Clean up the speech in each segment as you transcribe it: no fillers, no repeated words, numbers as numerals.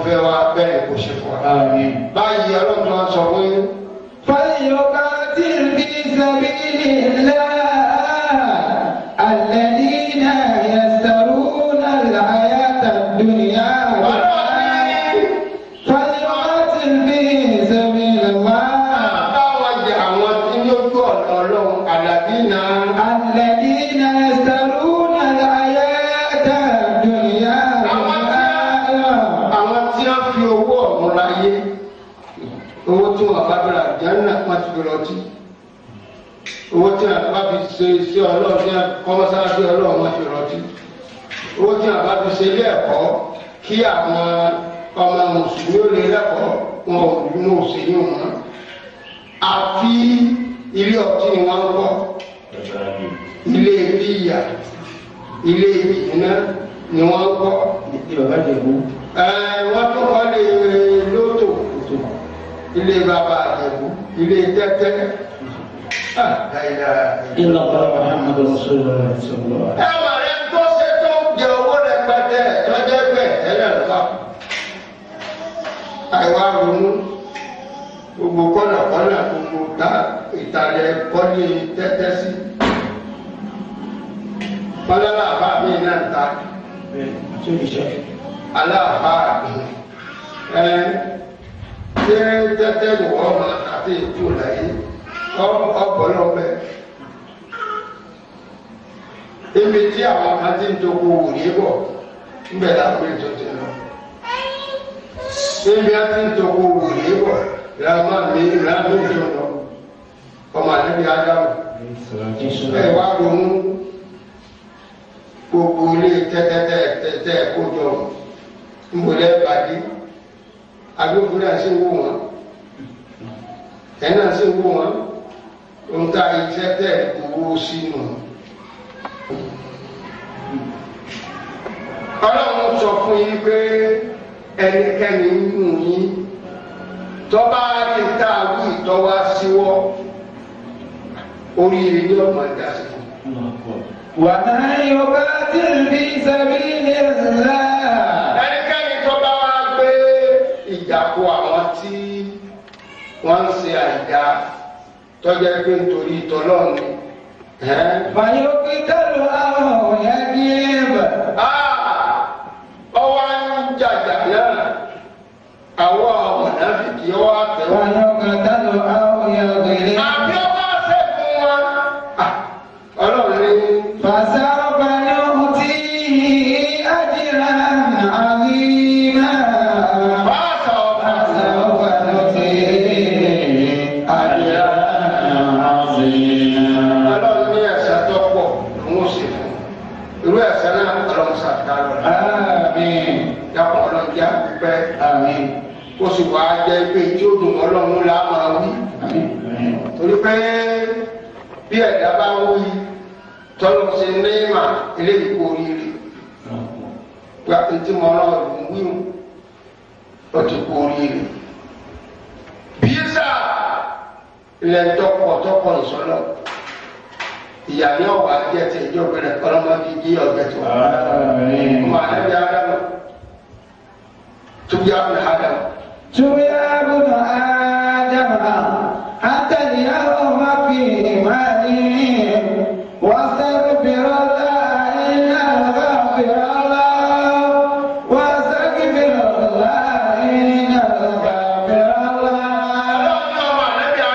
fẹ́ wá bẹ́ẹ̀ kò ṣe fún wa. báyìí ọlọ́run wa sọ pé. فليقاتل في سبيل الله الذين يشترون الحياة الدنيا فليقاتل في سبيل الله الذين يشترون الحياة الدنيا owó tí wọn bá bẹ̀rẹ̀ àjẹ́nà wọn ti bẹ̀rẹ̀ ọtí owó tí wọn bá fi ṣe iṣẹ́ ọlọ́run tí wọn kọ́mọ́sáájú ọlọ́run wọn ti bẹ̀rẹ̀ ọtí owó tí wọn bá fi ṣe ilé ẹ̀kọ́ kí àwọn ọmọ mùsùlùmí ó lè lẹ́kọ̀ọ́ wọn ò ní òṣèlú wọn àfi ilé ọtí ni wọ́n ń kọ́ ilé bíyà ilé ìdìnnà ni wọ́n ń kọ́ wọ́n tún kọ́ lè lótò ilé bàbá àjẹ̀bú ilé tẹ́tẹ́ إلا الله محمد رسول الله صلى الله عليه وسلم. ẹ̀wọ̀n rẹ̀ tó ṣe tó jẹ owó rẹ̀ pẹ́tẹ́ lọ́jọ́ ẹgbẹ́ ẹ̀rẹ́ lọ́wọ́ àìwá ronú gbogbo kọ́nàkọ́nà gbogbo ìtàlẹ̀ kọ́lé tẹ́tẹ́ sí ọlọ́lá àbá mi náà ta aláàbá ṣé tẹ́tẹ́ ìwọ́ ọmọ àti ètò láyé ọ̀pọ̀lọpẹ̀ ibi tí àwọn kan ti ń tókò wò ní bọ̀ níbẹ̀ láwọn ètò ti lọ ibi a ti ń tókò wò ní bọ̀ ìlànà ètò lọ ọmọ àdébí Ádámù ẹ wá ronú gbogbo ilé tẹ́tẹ́tẹ́ kójọ ńbọ̀lẹ́ bàdí agbófinró àti wò wọn ẹ̀nà sí wò wọn ohun tá a iṣẹ́ tẹ̀ owó sínú. Ọlọ́run sọ fún yín pé ẹnikẹ́ni nínú yín tọ́ba ti tá a wí ìtọ́wá síwọ́ oríire ní ọmọ ẹ̀dá sí fún. ومن يقاتل في سبيل الله ẹnikẹ́ni tọ́ba wá gbé ìjà kó àwọn tí wọ́n ń ṣe àìdá tọ́jà pé nítorí ìtọ́lọ́run ni. فيقتل أو يغلب. ọwọ́ ń jàjà náà àwọn mọ̀nàfíkì ọwọ́ àtẹ̀wọ́. فيقتل أو يغلب. àbí ọwọ́ àṣẹ́gun wọn. ọlọ́run ní. فسوف نؤتيه أجرا عظيما. فسوف نؤتيه أجرا عظيما. ọlọ́run ní ẹ̀san tó pọ̀ ló ń ṣe fún irú ẹ̀san náà ọlọ́run ṣàtàlọ́. آمين. dákun ọlọ́run jẹ́ àpẹpẹ. آمين. kó sì wá jẹ́ pé tí ó dùn ọlọ́run lá máa wí. torí pé bí ẹ̀dá bá ń wí tọ́lọ́ ṣe ní ìmà eléyìí kò ríire pé àtẹ̀tí mọ́ ọlọ́run wíwù ó ti kò ríire. bí sáà ilẹ̀ tọkọ̀ ìsọ́lọ̀ ìyá ní ọ̀wà jẹ́ ti ìjọ bẹ̀rẹ̀ ọlọ́mọdé jí ọ̀gbẹ́ tó wà. ọmọ àlẹ́bí Ádámù tóbi àbúrò Ádámù. يا ابن آدم أنت اليوم في مالي واستغفر الله إن الغفر الله واستغفر الله إن الغفر الله. يا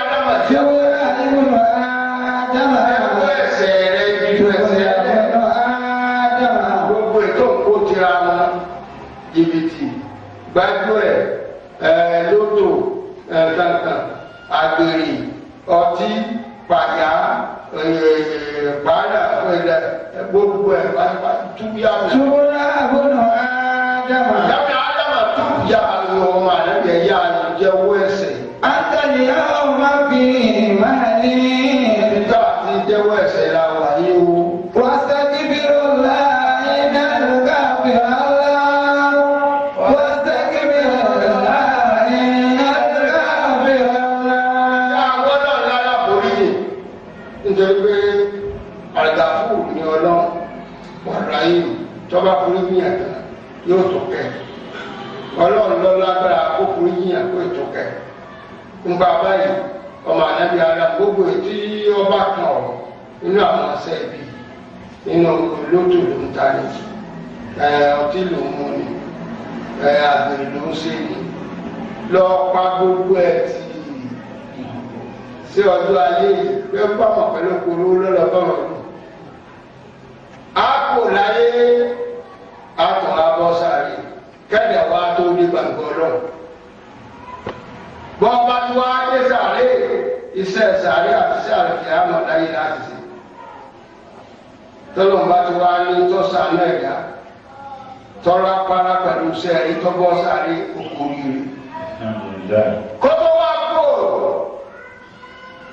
ابن آدم gbogbo ètò kó tira wọn jìbìtì gbájúẹ̀ lótò kankan àgbèrè ọtí pàyà pàdà gbogbo ẹ̀ túbíà mi. túbúlá àbúrò ádámà. dábìá ádámà túbíà mi ọmọ àlẹ́bí ẹ̀yà àjẹwọ́ ẹ̀ṣẹ̀. àtàlíyá ọmọ fi máa ní. nígbà tí jẹ́wọ́ ẹ̀ṣẹ̀ la wà yí o. واستغفر الله إن الغفر الله واستغفر الله إن الغفر الله. gbọ́dọ̀ lára borí ni nítorí pé àgbàfù ni ọlọ́run wàrà yìí tọ́ba borí ní àgbà yóò tó kẹ́ ọlọ́run lọ lágbára kókò yíyàn kó ètò kẹ nípa báyìí ọmọ ànábì ara gbogbo ètí ọba kan ọ̀rọ̀ nínú àwọn ọ̀sẹ̀ ibi nínú lótò ló ń ta ní ọtí ló ń mú ni àgbèrè ló ń ṣe ni lọ pa gbogbo ẹ̀ tí sí ọjọ́ ayé yìí pé báwọn pẹ̀lú kúrú lọ́lọ́ báwọn lò á kò láyé àtọ̀ abọ́ sáré kẹ́lẹ̀ wá tó dé gbàgbọ́ lọ́wọ́ bọ́n bá tí wá dé sáré iṣẹ́ sáré àti iṣẹ́ àrẹ̀kẹ́ àmọ̀ láyé láti ṣe tọ́lọ́n bá tí wá ní tọ́sà náà tọ́lá para pẹ̀lú iṣẹ́ ìtọ́bọ́ sáré okòrìrì kótó wá kó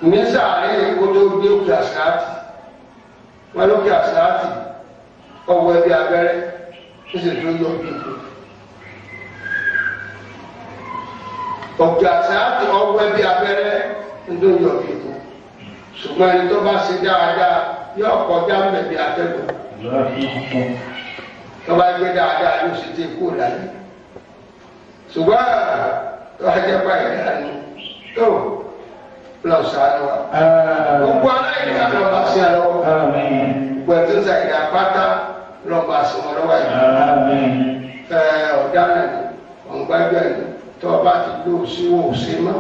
ní sáré kótó dé òkè àṣíráàtì wọn lókè àṣíráàtì ọwọ́ ẹbí abẹ́rẹ́ níṣẹ́ tó yọ bí ìlú òkè àṣíráàtì ọwọ́ ẹbí abẹ́rẹ́ tó yọ bí ìlú ṣùgbọ́n ẹni tó bá ṣe dáadáa yóò kọjá mẹ́bí atẹ́gùn tó bá gbé dáadáa yóò ṣe tẹ́ kó láyé ṣùgbọ́n tó wá jẹ́ báyìí dání tó lọ sàánú wa gbogbo aláìní àlọ́ba sí àlọ́wọ́ gbogbo ẹ̀ tó ń sàyẹ̀dá pátá lọ́ba sí wọn lọ́wọ́ yìí ọ̀daràn ni ọ̀ngbájọ́ ni tó o bá ti lò sí òsè mọ́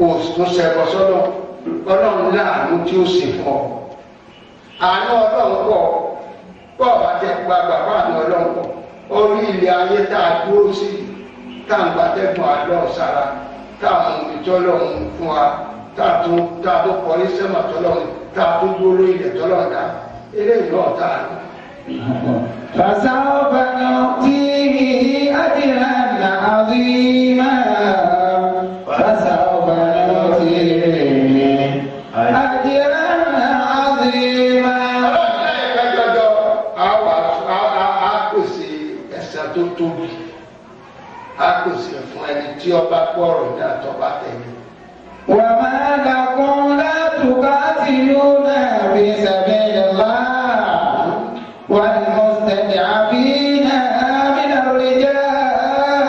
òsì tó ṣẹ̀bọ̀ sọ́dọ̀ ọlọ́run láàánú tí ó sì fún ọ àánú ọlọ́run pọ̀ bọ́ọ̀ bá tẹ gbàgbà fún àánú ọlọ́run pọ̀ orí ilé ayé tá a dúró sí táǹgbà tẹ́gbọ̀n àlọ́ sára táwọn ìtọ́lọ́run fún wa táàtó kọrí sẹ́mà tọ́lọ́run táàtó dúró ilẹ̀ tọ́lọ́run dá eléyìí náà tá a lọ. فسوف نؤتيه أجرا عظيما فسوف نؤتيه أجرا عظيما. Tó tóbi a kò sì fún ẹni tí ọba gbọ́rọ̀ ní àtọ́ba tẹ̀lé. وما لكم لا تقاتلون في سبيل الله والمستضعفين من الرجال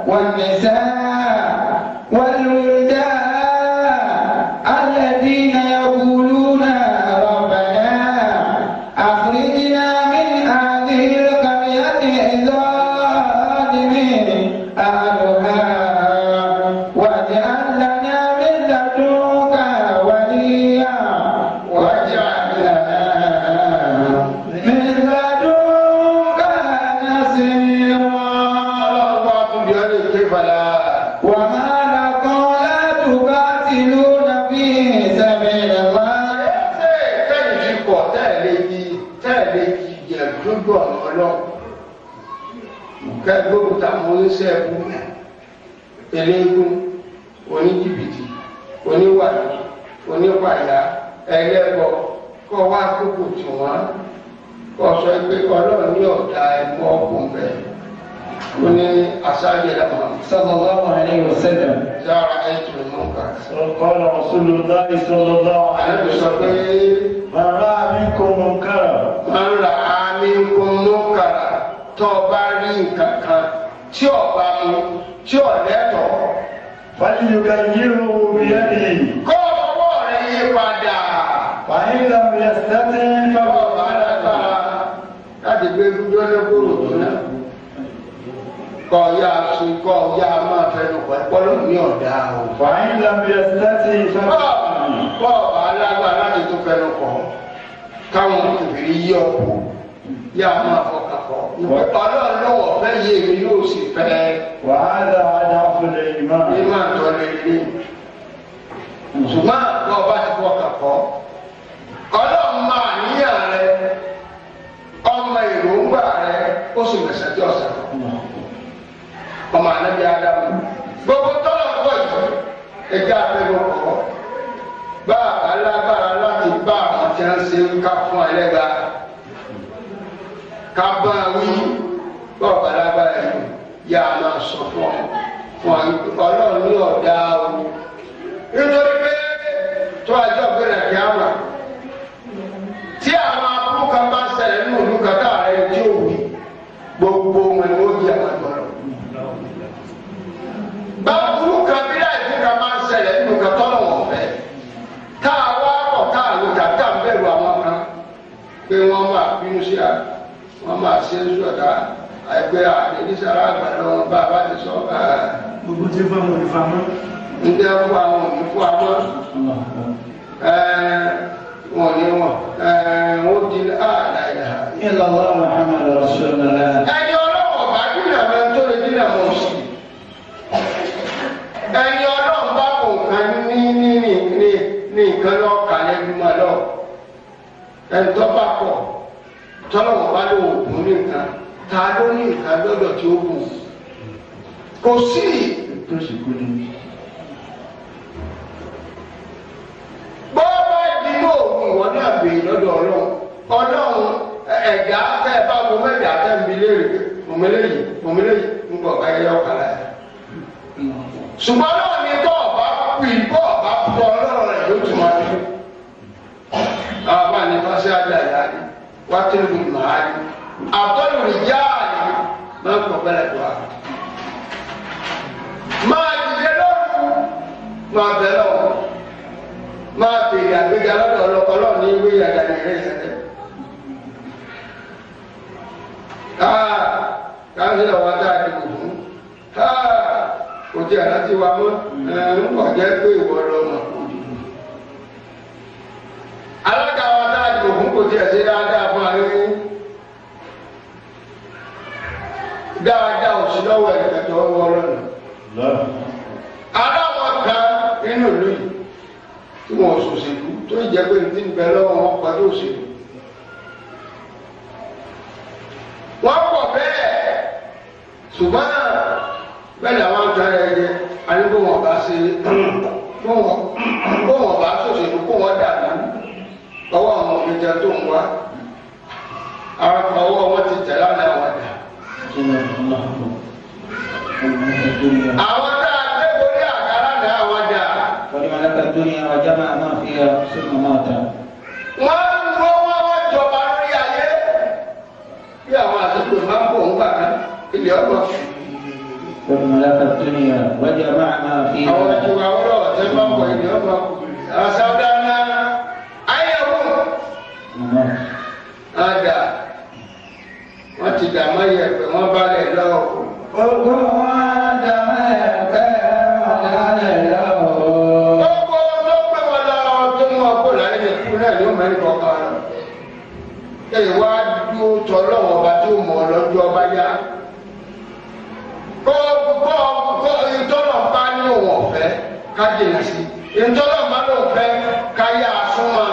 والنساء والولدان الذين يقولون ربنا أخرجنا من هذه القرية ظالم أهلها واجعل لنا من لدنك وليا واجعل لنا من لدنك نصيرا. وما لكم لا تقاتلون في سبيل الله. Kẹ́gbógun táwọn oníṣẹ́ ẹ̀kú eléégún oníjìbìtì oníwàlú onípàyà ẹlẹ́bọ kọ́ wá kókò tí wọ́n kọ́ sọ pé ọlọ́run ní ọ̀dà ẹ̀mọ́ ọkùnrin bẹ́ẹ̀ ó ní aṣáájú ẹ̀dá صلى الله عليه وسلم. sára ẹ̀tù ìmọ̀ọ́kà. قال رسول الله صلى الله عليه àlejò sọ pé من رأى منكم منكرا máa ń ra àmì kùnúkàrà tó o bá rí nǹkan kan tí o bá mu tí o lẹ́tọ̀ọ́. فليغيره بيده kó ọwọ́ rẹ̀ yí padà. فإن لم يستطع Báwo bá lágbára láti gbé dúdú lẹ́kọ̀ọ́ lóná? Kọ́ ya sun kọ́ ya máa fẹnu pẹ́ pọ́lọ́ ní ọ̀dà o. فإن لم يستطع Báwo bá lágbára láti tún fẹnu kọ́? Káwọn òbí yí ọ̀pọ̀ yá máa fọkàn kọ́. Ọlọ́run lọ́wọ́ fẹ́ yé mi yóò sì fẹ́. وهذا أضعف الإيمان. Ní máa tọ́ lé lé. Ṣùgbọ́n àgbọ̀ bá ti fọkàn kọ́. Ọlọ́run máa níyàn rẹ ọmọ èròǹgbà rẹ ó sì mẹsẹ̀ tí ọ̀sẹ̀ ọmọ ànábi Ádámù gbogbo tọ́lọ̀ pọ̀ jù ẹjẹ́ àfẹ́lẹ́ ọkọ̀ bá alágbára láti bá àwọn tí wọ́n ṣe ń ká fún ẹlẹ́gbà ká bá wí bọ́ọ̀ bá alágbára yìí yá a máa sọ fún Ọlọ́run ní ọ̀dà o nítorí pé tó àjọ gbéra kí á wà tí àwọn akókò kan bá ṣẹlẹ̀ nínú ìlú kàkà rẹ̀ tí ó wù gbogbo wọn ni ó di àwọn àgbọ̀rọ̀ pé wọ́n máa bínú sí à wọ́n máa ṣe é sọ̀dá àìpé àdénísàrà àgbàdo wọn bá a bá ti sọ. gbogbo tí fún àwọn ìfamọ́. ń jẹ́ fún àwọn òní fún àwọn wọn ni wọn ó di àdáyà. illallah muhammadu rasulullah. ẹni ọlọ́wọ́ bá dínà mọ́ tó lè dínà mọ́ sí ẹni ọlọ́run bá kò nǹkan ní nǹkan lọ́ọ́ kàlẹ́ bí máa lọ ẹni tó bá pọ̀ tọ́lọ́wọ́ bá lò òògùn ní nǹkan ta ló ní nǹkan lọ́dọ̀ tí ó kù kò sí. tó sì kú ni. bọ́ọ̀bá ìdílé òògùn ìwọ náà béèrè lọ́dọ̀ ọlọ́run ẹ̀dá tẹ́ ẹ bá gbọ́ mẹ́ta tẹ́ ń bi léèrè mọ̀mílẹ́yìn ń bọ̀ bá yẹ ọ̀kàlà yẹn. ṣùgbọ́n náà ní bọ́ ọ̀bá pì bọ́ ọ̀bá pọ̀ ọlọ́run rẹ̀ ló tún máa dé. àwọn bá ní fásitì àjà ni wá tẹ́lẹ̀ mi máa rí àtọ́lù rẹ̀ yá àyè máa ń pọ̀ bẹ́lẹ̀ tó a. máa dìde lọ́rùn máa bẹ̀ lọ́wọ́ máa bèrè àgbéga lọ́dọ̀ ọlọ́kọ́lọ́ ní ìwé ìyàgà ní ìrẹ́ ìyàgà. káàkiri àwọn adáàdì kò fún kò tí àláti wa mọ́ ń pọ̀ jẹ́ pé ìwọ lọ́mọ. alága àwọn adáàdì kò fún kò tí ẹ̀ ṣe dáadáa fún ayé dáadáa òsì lọ́wọ́ ẹ̀ kẹtọ́ wọ́ lọ́nà. aláwọ̀ kan nínú ìlú yìí tí wọn ṣòṣèlú tó ń jẹ pé ní bẹ lọ́wọ́ wọn pàdé òṣèlú. wọ́n pọ̀ bẹ́ẹ̀ ṣùgbọ́n bẹ́ẹ̀ làwọn ń tara ẹ̀jẹ̀ àníkó wọn bá ṣe kó wọn bá ṣòṣèlú kó wọn dàbí ọwọ́ àwọn òmìnira tó ń wá ọwọ́ wọn ti tẹ̀ lánàá wọn dà. àwọn tá a gbé borí àkàrà náà wọn dà. ولملك الدنيا وجمع ما فيها ثم مات. wọ́n jọba lórí ayé bí àwọn àdúgbò máa ń bọ̀ ń gbà kan ilé ọgbọ̀n. ولملك الدنيا وجمع ما فيها. àwọn ìjọba ọlọ́wọ́ tẹ́ máa ń bọ̀ ilé ọgbọ̀n. àṣàdá náà ayẹwo. àdà wọ́n ti dà mọ́ iyẹ̀pẹ̀ wọ́n bá lẹ̀ lọ́wọ́. ogun wọn dà mọ́ ẹ̀pẹ́ wọn lálẹ́ lọ́wọ́. ẹ̀yìn wá dúró tọ́lọ́wọ́ ọba tí ó mọ̀ lọ́jọ́ ọba yá. ìtọ́lọ̀ bá ní òun ọ̀fẹ́ ká jìnà sí ìtọ́lọ̀ bá ní òun fẹ́ ká yá súnmọ́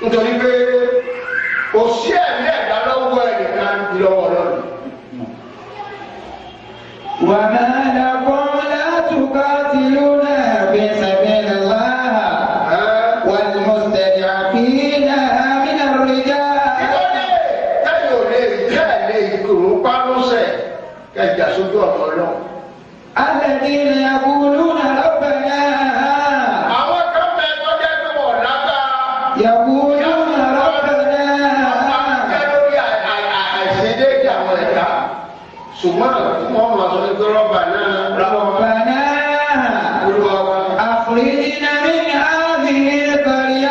nítorí pé kò sí ẹ̀mí ẹ̀dá lọ́wọ́ ẹnìkan lọ́wọ́ lọ́nà. وما لكم لا تقاتلون في سبيل الله والمستضعفين من الرجال. الذين يقولون ربنا يقولون ربنا ربنا أخرجنا من هذه القرية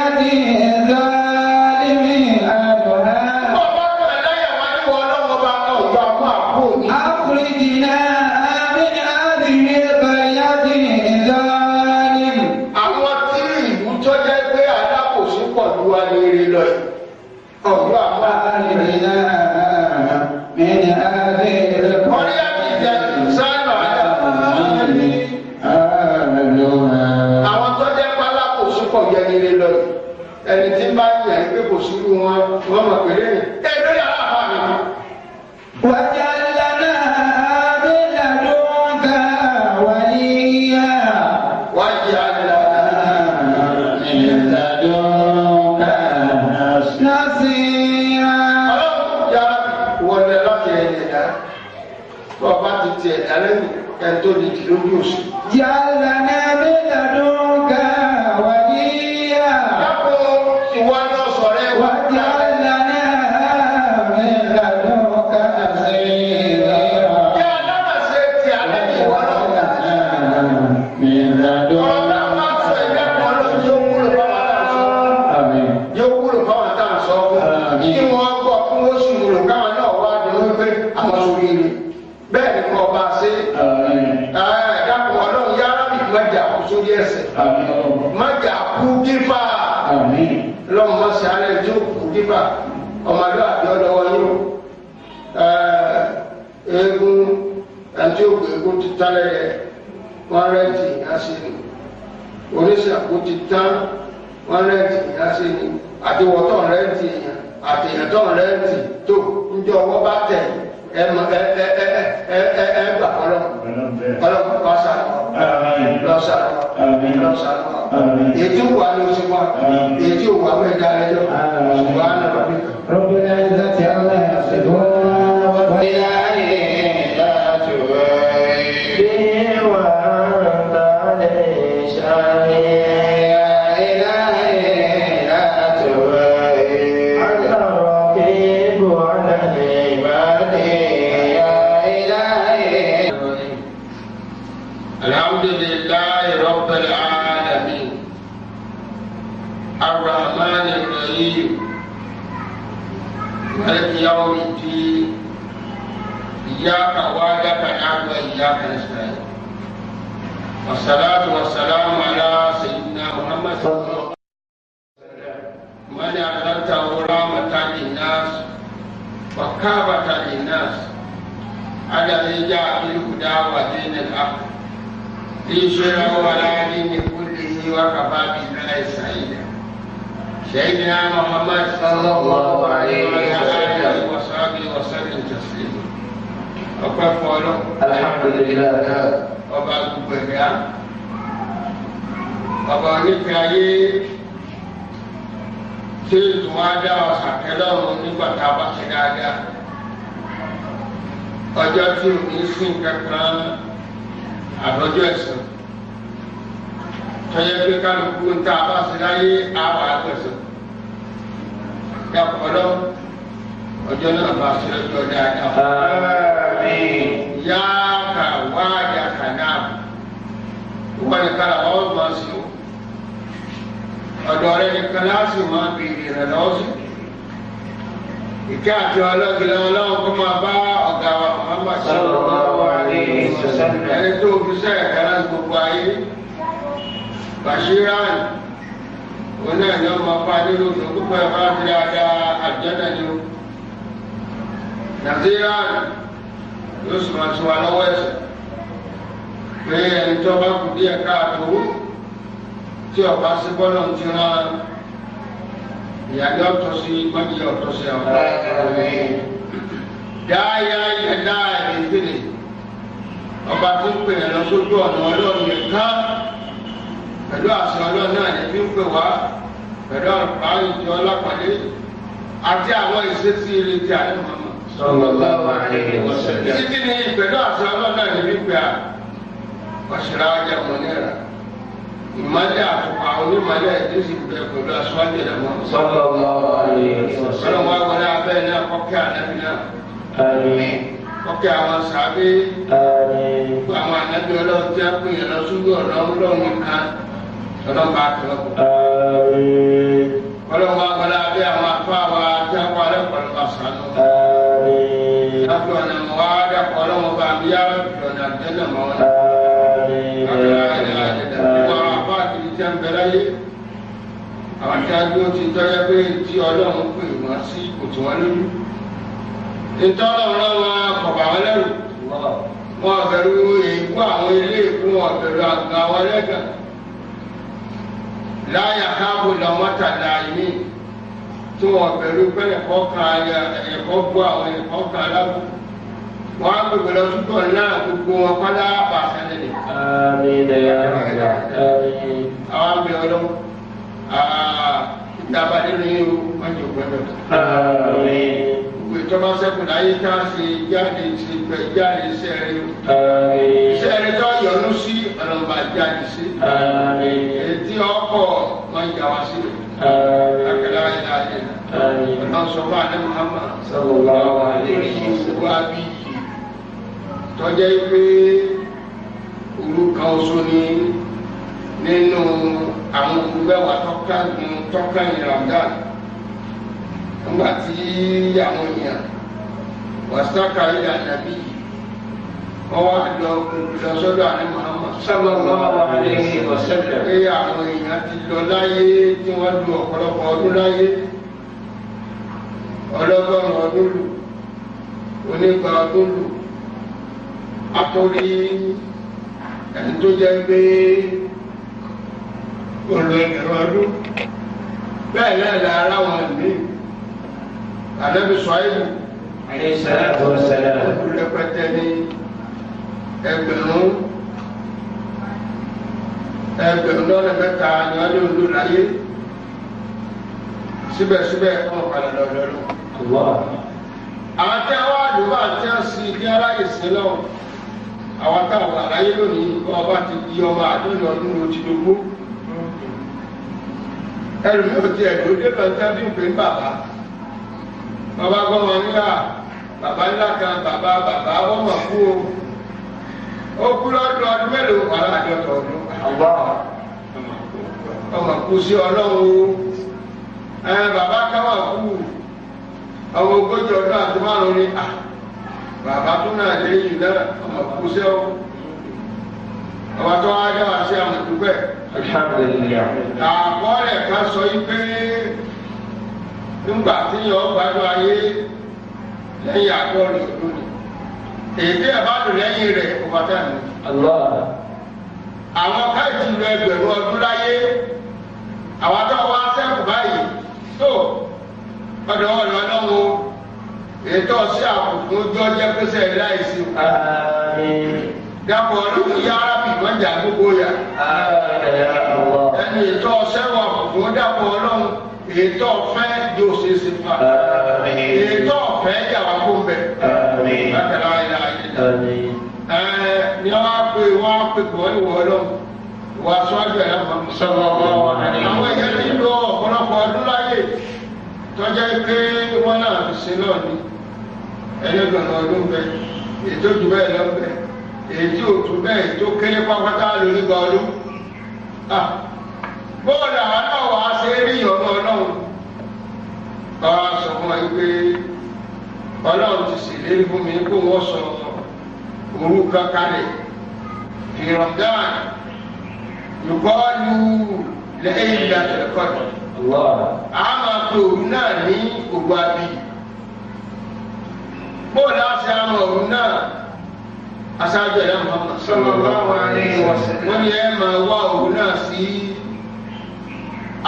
الظالم أهلها أخرجنا من هذه القرية الظالم. àwọn tí ìlú tó jẹ́ pé alákòóso pọ̀ ló wá ní eré lọ yìí ọ̀dọ́ àwọn أخرجنا من هذه orí àti ìjà sáánà àwọn tó jẹ́ pé alákòóso pọ̀ jẹ́ ní eré lọ yìí ẹni tí bá yàn pé kò sí irú wọn wọ́n mọ̀ pé lẹ́yìn ẹ lórí àlàáfà mi. واجعل لنا من لدنك وليا واجعل لنا من لدنك نصيرا. ya wọlé láti ẹ̀yìn ẹ̀dá tó o bá ti ti ẹ̀dá lẹ́yìn ẹ̀ tó di ti lójú òsì. اجعل لنا من لدنك وليا dákun ìwọ náà sọ̀rọ̀ ẹ̀ wá. واجعل لنا من لدنك نصيرا. kí aláma ṣe ti alẹ́ ìwọ náà. من لدنك. ọ̀rọ̀ náà máa sọ ẹ̀dá kan lọ yóò wúlò fáwọn tá à ń sọ. آمين. yóò wúlò fáwọn tá à ń sọ. sí. Dàpọ̀ ọlọ́run yára bí mọ̀jà kú sórí ẹsẹ̀. Mọ̀jà kú kífà. Lọ́mọ mọ̀ sí alẹ́ tí ó kú kífà. Ọmọdé àbí ọlọ́wọ́ yóò. Eégún ẹtí òkú eégún ti tán lẹ́yẹ. Wọ́n rẹ́ǹtì ìyá sí ni. Oníṣàkó ti tán. Wọ́n rẹ́ǹtì ìyá sí ni. Àtiwọ́tọ̀ rẹ́ǹtì èèyàn. Àtìyàntọ̀ rẹ́ǹtì tó ń jọ ọwọ́ bá tẹ̀. Gbà ọlọ́run lọ́sà ètò wà ní oṣù wa ètò wà mẹ́ta ẹjọ́ ṣùgbọ́n àná rọ̀bì. ربنا عزة عما يصفون وسلام الحمد لله رب العالمين الرحمن الرحيم مالك يوم الدين إياك وعدك نعبد وإياك نستعين والصلاة والسلام على سيدنا محمد صلى الله عليه وسلم من أرسلته رحمة للناس وكافة للناس الذي جاء بالهدى ودين الحق ليشهره على دين كله وكفى بالله سعيدا سيدنا محمد صلى الله عليه وآله وصحبه وسلم تسليما وقف الحمد لله ọba gbogbo ẹ̀dá ọba onífẹ́ ayé tí ìtùn á dá ọ̀sà kẹlọ́run nígbà tá a bá ṣe dáadáa ọjọ́ tí ò ní sí kankan àbọ̀jọ́ ẹ̀sìn tọ́jọ́ pé kálukú ń tá a bá ṣe láyé àwọn àgbẹ̀sìn yàpọ̀lọ́ ọjọ́ náà bá ṣe lọ́jọ́ dáadáa. Yáàkà wáyà kànáàbù wọ́n ní kára wọ́n máa ṣe o ọ̀dọ̀ rẹ̀ ní kíláàsì máa bèèrè rẹ̀ lọ́sùn ìkẹ́ àti ọlọ́gìlẹ̀ ọlọ́run kó máa bá ọ̀gá wa Muhammad sallallahu alaihi wasallam ẹni tó fi sẹ́yìn kẹ́lá gbogbo ayé Bashiran òun náà ni wọ́n máa pa nínú ìlú púpọ̀ ẹ̀ bá ti dáadáa àjẹ́nà ni o Naziran yóò sì máa tún wa lọ́wọ́ ẹ̀sẹ̀ pé ẹni tó bá kú díẹ̀ káàtó tí ọba sí bọ́lọ̀ ń ti rán ìyàgbé ọ̀tọ̀ sí gbọ́dọ̀ ọ̀tọ̀ sí àwọn dáyà ilẹ̀ dáyà ìdílé ọba tó ń pè é lọ sójú ọ̀nà ọlọ́run nìkan pẹ̀lú àṣẹ ọlọ́run náà ní fi ń pè wá pẹ̀lú àrùn ìjọ ọlọ́pàdé àti àwọn ìṣesí ilé tí a ní mọ̀mọ́. sallallahu alaihi wasallam. Títí ní pẹ̀lú àṣẹ ọlọ́run náà ní fi ń pè á ọ̀ṣẹ̀rá ọjà mọ̀ náírà ìmọ̀lẹ́ àtùpà onímọ̀lẹ́ ìdísì bẹ̀ pẹ̀lú aṣọ́jú ẹ̀rọ mọ́. sallallahu alaihi wasallam. ọlọ́run wá wọlé abẹ́ náà kọ́kẹ́ ànábì náà. àmín. kọ́kẹ́ àwọn sàbí. àmín. àwọn ànábì ọlọ́run tí a pè é lọ sójú ọ̀nà ọlọ́run nìkan ọlọ́run bá tẹ̀ ọ́. àmín. ọlọ́run wá wọlé abẹ́ àwọn afọ àwa tí a kọ́ alẹ́ pẹ̀lú àṣàlọ́. àmín. láti ọ̀nà mọ́ wá dàpọ̀ ọlọ́run bá mi yá ọ̀nà àjẹ́nà mọ́ wọn. àwọn tí a dúró ti tọ́jú pé tí ọlọ́run pè wọ́n sí kò tí wọ́n lójú ìtọ́lọ́run wọn kọ̀bà wọn lẹ́rù wọn bẹ̀rù èkó àwọn ilé ìkú wọn bẹ̀rù àgbà wọn lẹ́gàn láyà káàbò lọ́mọ́tà láàyè tí wọn bẹ̀rù pé ẹ̀kọ́ kan ẹ̀kọ́ gbọ́ àwọn ẹ̀kọ́ kan lábù wọn á gbèbè lọ túbọ̀ náà gbogbo wọn kọ́lá pàṣẹ nílẹ̀. àmín. àmín. àwọn àmì ọlọ́run ìjàmbá nínú yìí ó wọ́n jù gbọ́dọ̀. àmín. gbogbo ìtọ́ba sẹ́kùn láyé ká ṣe jáde ṣe gbẹ jáde iṣẹ́ rẹ o. àmín. iṣẹ́ rẹ tó yọnu sí ọlọ́mọba jáde sí. àmín. ètí ọkọ̀ wọ́n jà wá sí. àmín. akẹ́lẹ́ ayé láàyè náà. àmín. ọlọ́run sọ fún àdé Muhammad. sallallahu alaihi ìṣòwò àbí yìí tọ́jà pé orúkọ oṣù ni nínú àwọn olùgbẹ́wà tọ́ka ìrànlá nígbà tí àwọn èèyàn wàsákà ilẹ̀ ànábì wọ́n wá lọ sọ́dọ̀ àní Muhammad sallallahu alaihi wasallam pé àwọn èèyàn ti lọ láyé tí wọ́n lu ọ̀pọ̀lọpọ̀ ọdún láyé ọlọ́gọ́rùn ọdún lù onígbà ọdún lù àtòrí ẹni tó jẹ́ pé olú ẹgbẹ̀rún ọdún bẹ́ẹ̀ náà lára wọn ní ànábì Ṣuaibu alayhi salatu wa salam olùrẹpẹtẹ ní ẹgbẹ̀rún lọ́nà mẹ́ta ni wọ́n lé olú láyé síbẹ̀síbẹ̀ wọ́n padà lọ́dọọdún. àwọn tí wọ́n wá lò wá tí wọ́n sì ní aráyè sí lọ́wọ́ àwọn táwọn àráyé lónìí kọ́ ọba ti di ọba àdóni ọdún ló ti dógún. ẹlòmíì ò tiẹ̀ ló dé bẹ̀ntẹ́ bí pé bàbá gbọ́mọ nílà bàbá ńlá kan bàbá ọmọ kú o ó kú lọ́dún ọdún mélòó wà láàjọtọ̀ ọdún ọmọ kú sí ọlọ́run bàbá káwà kú ọmọ ogójì ọdún àti márùn ní bàbá tó náà lẹ́yìn náà ọmọ kú sí ọ ọmọ tó wá dáwà sí àwọn ìdúpẹ́ àkọọ́lẹ̀ kan sọ yí pé nígbà tí yọ gbádùn ayé lẹ́yìn àgọ́rin ọdún ni èdè àbádùn lẹ́yìn rẹ̀ ọbátà ní àwọn káìtì lọ ẹgbẹ̀rún ọdún láyé àwọn tó wá sẹ́kù báyìí tó ọ̀dọ̀ ọlọ́wọ́ ètò sí àkùnkùn ọjọ́ jẹ́ pẹ́sẹ̀ láìsí dàpọ̀ ọdún yára bí mọ́jà gbogbo yà ẹni ètò sẹ́wọ̀n àkùnkùn dàpọ̀ ọlọ́run ètò ọ̀fẹ́ yóò ṣe é ṣe fà ètò ọ̀fẹ́ yàrá kó bẹ̀ bákẹ́lá ilá ayé ni wọ́n á pè kọ́ ìwọ ọlọ́run wà sọ́jú ẹ̀ sọ̀rọ̀ àwọn èèyàn ti lọ ọ̀pọ̀lọpọ̀ ọdún láyé tọ́jà pé wọ́n náà fi ṣe náà ní ẹlẹ́gbẹ̀rún ọdún bẹ ètò jù bẹ́ẹ̀ lọ bẹ ètò òtún bẹ́ẹ̀ tó kéré pápátá lórí gba ọdún bóòlù àwọn náà wàá ṣe rí ìyọ̀nù ọlọ́run báwa sọ fún wa pé ọlọ́run ti ṣèlérí fún mi kó wọ́n sọ orúkọ kalẹ̀ fi Ramadan yùkọ́lù lẹ́yìn ìlànà kọ́tù a máa pe òru náà ní ògbó abí bóòlù àti àmọ́ òru náà aṣáájú ẹ̀dá Muhammad sallallahu alaihi wasallam wọ́n ní ẹ máa wá òru náà sí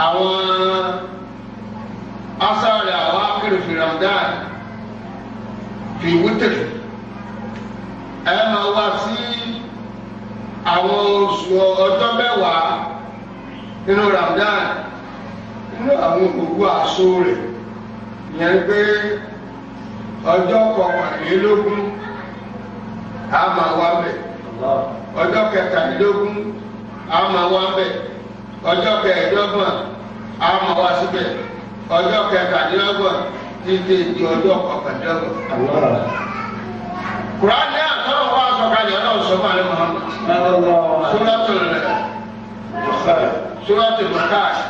àwọn asáàlẹ̀ àwọn akérò fi Ramadan fi wútìrì ẹ máa wá sí àwọn oṣù ọjọ́ mẹ́wàá nínú Ramadan nínú àwọn gbogbo àṣọ rẹ̀ yẹn pé ọjọ́ kọkànlélógún a máa wá bẹ̀ ọjọ́ kẹtàlélógún a máa wá bẹ̀ ọjọ́ kẹẹ̀ẹ́dọ́gbọ̀n a máa wá síbẹ̀ ọjọ́ kẹtàlélọ́gbọ̀n títí di ọjọ́ kọkànlélọ́gbọ̀n. Kùránì àtọ́nà wà sọ̀kalẹ̀ ọlọ́run sọ fún àlẹ́ Muhammad. Suratul Bukhari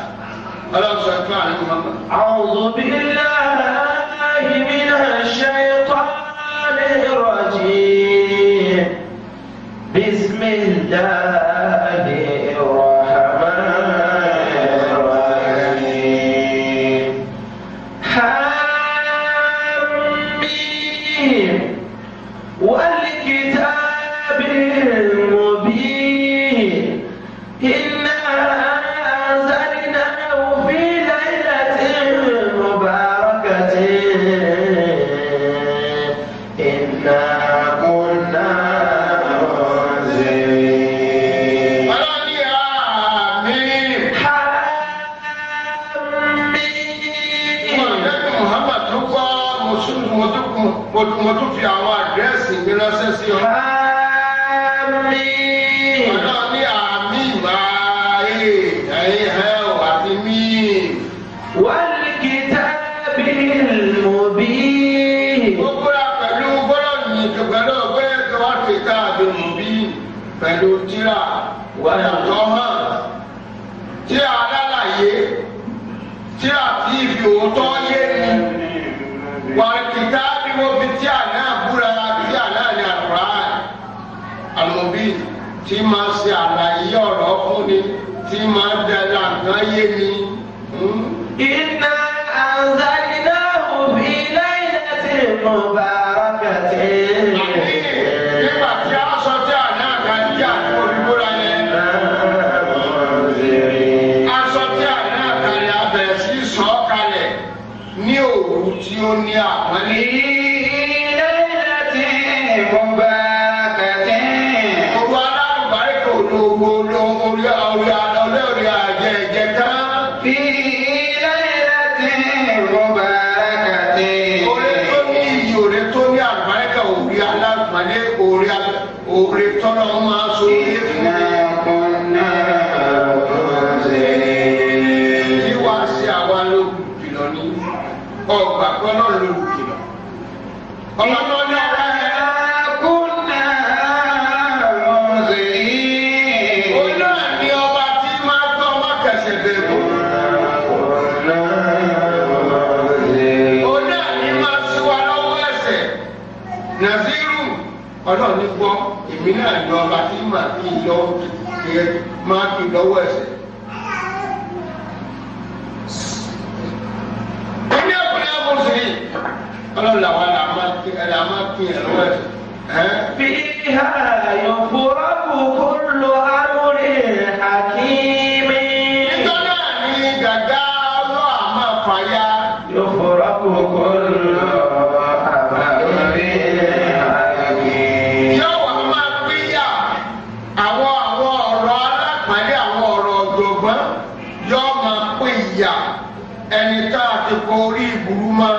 ọlọ́run sọ fún àlẹ́ Muhammad. A'udhu billahi minash shaytanir rajim. Bismillahir rahmanir rahim. Hamim. والكتاب المبين إنا أنزلناه في ليلة مباركة إنا كنا منذرين. mo tún fi àwọn àdírẹ́sì mi ránṣẹ́ sí ọ. Àmín. Ọlọ́run ní àmì máa ẹ̀yìn ẹ̀ àti mí. Wal kitabil mubin. Ó gbọ́dọ̀ pẹ̀lú gbọ́dọ̀ yìí pẹ̀lú ọgbẹ́ tó wá fi káàdì mubin pẹ̀lú tíra wàyàtọ̀ hàn. Tíra alálàyé tíra tí ìfi òótọ́ yé ni. Wal kitabil mo fi tí àná búra bí àná ní Al-Qur'an bí tí máa ṣe àlàyé ọ̀rọ̀ fún ni tí máa dẹ̀dà nǹkan yé ni. Inna anzalnahu fi laylatin mubarakatin. Nígbà tí a sọ tí àná àkàndí àti olùkóra yẹn. A sọ tí àná àkàndí abẹ̀rẹ̀ sí sọ kalẹ̀ ní òru tí ó ní àpọ́nlé. Òrè tọ́lọ́ máa so ilé fún mi. Yíwá sí àwa lólùkìlọ̀ ní ọgbà gbọ́dọ̀ lólùkìlọ̀. Ọmọ tó ní ọ̀rẹ́ rẹ̀. Òun náà ni ọba tí máa gbọ́ ọmọ kẹsẹ̀ bẹ̀rù. Òun náà ni máa ṣí wa lọ́wọ́ ẹ̀ṣẹ̀. Nàzírù ọlọ́run ní gbọ́ èmi náà ní ọba tí màá kí n lọ máa kí n lọ́wọ́ ẹ̀ṣẹ̀. ó ní ọkùnrin amúsùlùmí ọlọ́run làwọn là máa kí ẹ̀ lọ́wọ́ ẹ̀ṣẹ̀. Fiha yufraqu kullu amrin hakim. nítorí náà ní gàgá ọlọ́ àmọ́ fàyà. Yufraqu kullu ẹni tá a ti kọ orí ìburú mọ́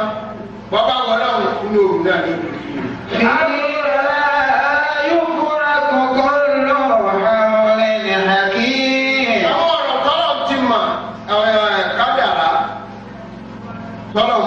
bàbá wọn láwọn ìkúnlẹ̀ òru náà ní ìlú yìí. yufraqu kullu amrin hakim. àwọn ọ̀rọ̀ tọ́lọ̀ ti mọ̀ kádàrá tọ́lọ̀